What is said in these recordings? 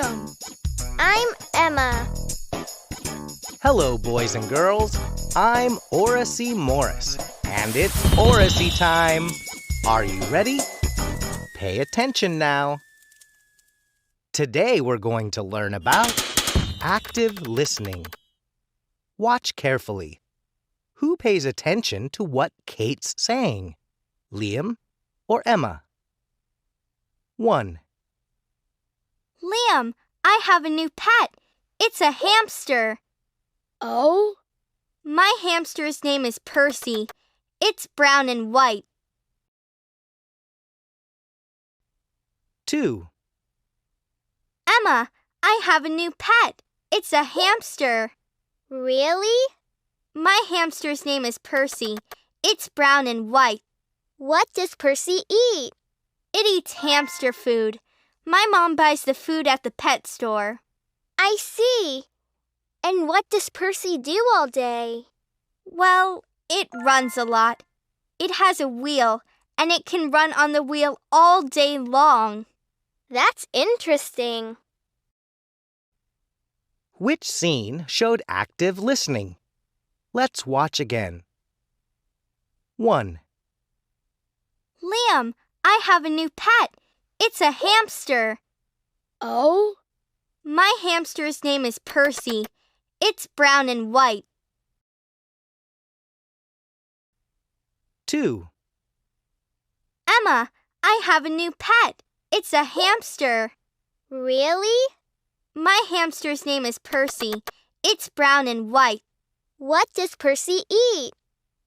Liam. I'm Emma. Hello, boys and girls. I'm Oracy Morris, and it's Oracy time. Are you ready? Pay attention now. Today we're going to learn about active listening. Watch carefully. Who pays attention to what Kate's saying? Liam or Emma? 1. Liam, I have a new pet. It's a hamster. Oh? My hamster's name is Percy. It's brown and white. 2. Emma, I have a new pet. It's a hamster. Really? My hamster's name is Percy. It's brown and white. What does Percy eat? It eats hamster food. My mom buys the food at the pet store. I see. And what does Percy do all day? Well, it runs a lot. It has a wheel, and it can run on the wheel all day long. That's interesting. Which scene showed active listening? Let's watch again. 1. Liam, I have a new pet. It's a hamster. Oh? My hamster's name is Percy. It's brown and white. 2. Emma, I have a new pet. It's a hamster. Really? My hamster's name is Percy. It's brown and white. What does Percy eat?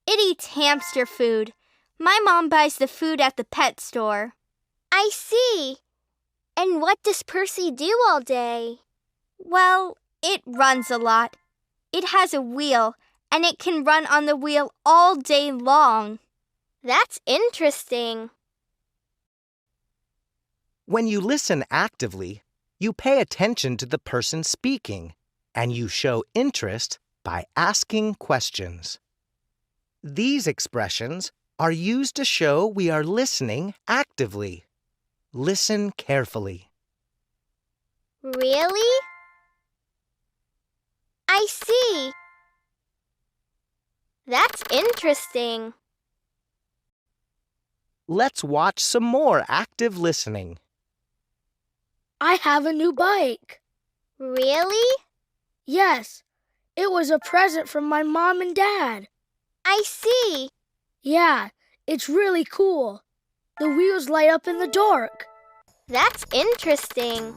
It eats hamster food. My mom buys the food at the pet store. I see. And what does Percy do all day? Well, it runs a lot. It has a wheel, and it can run on the wheel all day long. That's interesting. When you listen actively, you pay attention to the person speaking, and you show interest by asking questions. These expressions are used to show we are listening actively. Listen carefully. Really? I see. That's interesting. Let's watch some more active listening. I have a new bike. Really? Yes. It was a present from my mom and dad. I see. Yeah, it's really cool. The wheels light up in the dark. That's interesting.